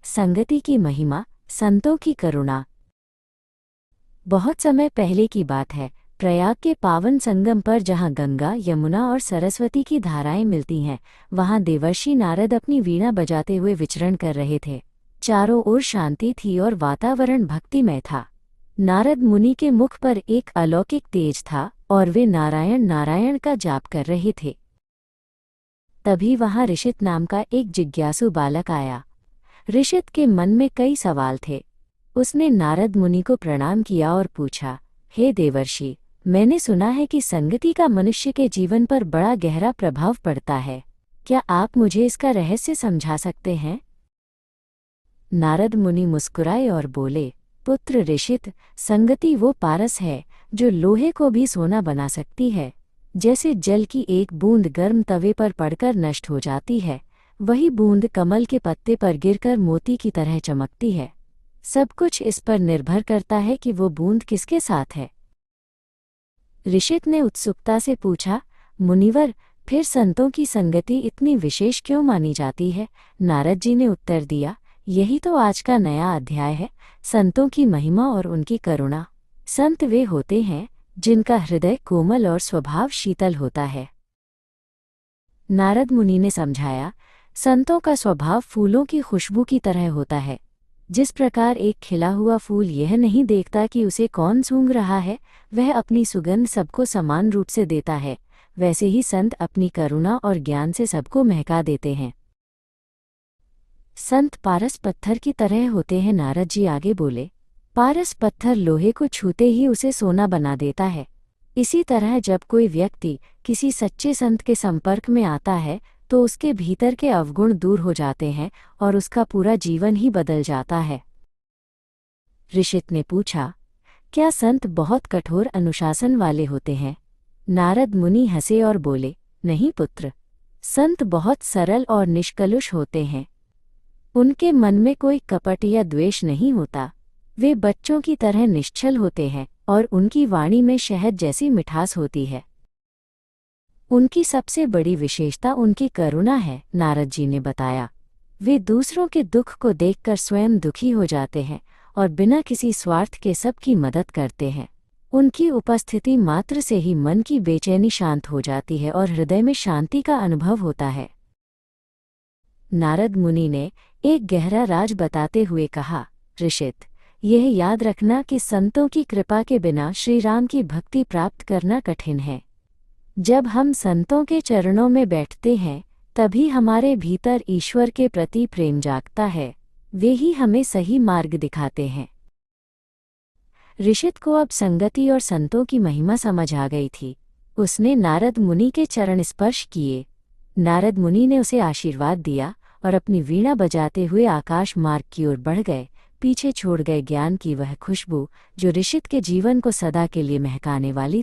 संगति की महिमा, संतों की करुणा। बहुत समय पहले की बात है, प्रयाग के पावन संगम पर जहाँ गंगा, यमुना और सरस्वती की धाराएं मिलती हैं, वहाँ देवर्षि नारद अपनी वीणा बजाते हुए विचरण कर रहे थे। चारों ओर शांति थी और वातावरण भक्तिमय था। नारद मुनि के मुख पर एक अलौकिक तेज था और वे नारायण नारायण का जाप कर रहे थे। तभी वहाँ ऋषित नाम का एक जिज्ञासु बालक आया। ऋषित के मन में कई सवाल थे। उसने नारद मुनि को प्रणाम किया और पूछा, हे देवर्षि, मैंने सुना है कि संगति का मनुष्य के जीवन पर बड़ा गहरा प्रभाव पड़ता है। क्या आप मुझे इसका रहस्य समझा सकते हैं? नारद मुनि मुस्कुराए और बोले, पुत्र ऋषित, संगति वो पारस है जो लोहे को भी सोना बना सकती है। जैसे जल की एक बूंद गर्म तवे पर पड़कर नष्ट हो जाती है, वही बूंद कमल के पत्ते पर गिरकर मोती की तरह चमकती है। सब कुछ इस पर निर्भर करता है कि वो बूंद किसके साथ है। ऋषित ने उत्सुकता से पूछा, मुनिवर, फिर संतों की संगति इतनी विशेष क्यों मानी जाती है? नारद जी ने उत्तर दिया, यही तो आज का नया अध्याय है, संतों की महिमा और उनकी करुणा। संत वे होते हैं जिनका हृदय कोमल और स्वभाव शीतल होता है। नारद मुनि ने समझाया, संतों का स्वभाव फूलों की खुशबू की तरह होता है। जिस प्रकार एक खिला हुआ फूल यह नहीं देखता कि उसे कौन सूंघ रहा है, वह अपनी सुगंध सबको समान रूप से देता है, वैसे ही संत अपनी करुणा और ज्ञान से सबको महका देते हैं। संत पारस पत्थर की तरह होते हैं। नारद जी आगे बोले, पारस पत्थर लोहे को छूते ही उसे सोना बना देता है। इसी तरह जब कोई व्यक्ति किसी सच्चे संत के संपर्क में आता है तो उसके भीतर के अवगुण दूर हो जाते हैं और उसका पूरा जीवन ही बदल जाता है। ऋषित ने पूछा, क्या संत बहुत कठोर अनुशासन वाले होते हैं? नारद मुनि हंसे और बोले, नहीं पुत्र, संत बहुत सरल और निष्कलुष होते हैं। उनके मन में कोई कपट या द्वेष नहीं होता। वे बच्चों की तरह निश्चल होते हैं और उनकी वाणी में शहद जैसी मिठास होती है। उनकी सबसे बड़ी विशेषता उनकी करुणा है, नारद जी ने बताया। वे दूसरों के दुख को देखकर स्वयं दुखी हो जाते हैं और बिना किसी स्वार्थ के सबकी मदद करते हैं। उनकी उपस्थिति मात्र से ही मन की बेचैनी शांत हो जाती है और हृदय में शांति का अनुभव होता है। नारद मुनि ने एक गहरा राज बताते हुए कहा, ऋषित, यह याद रखना कि संतों की कृपा के बिना श्री राम की भक्ति प्राप्त करना कठिन है। जब हम संतों के चरणों में बैठते हैं, तभी हमारे भीतर ईश्वर के प्रति प्रेम जागता है। वे ही हमें सही मार्ग दिखाते हैं। ऋषित को अब संगति और संतों की महिमा समझ आ गई थी। उसने नारद मुनि के चरण स्पर्श किए। नारद मुनि ने उसे आशीर्वाद दिया और अपनी वीणा बजाते हुए आकाश मार्ग की ओर बढ़ गए। पीछे छोड़ गए ज्ञान की वह खुशबू जो ऋषित के जीवन को सदा के लिए महकाने वाली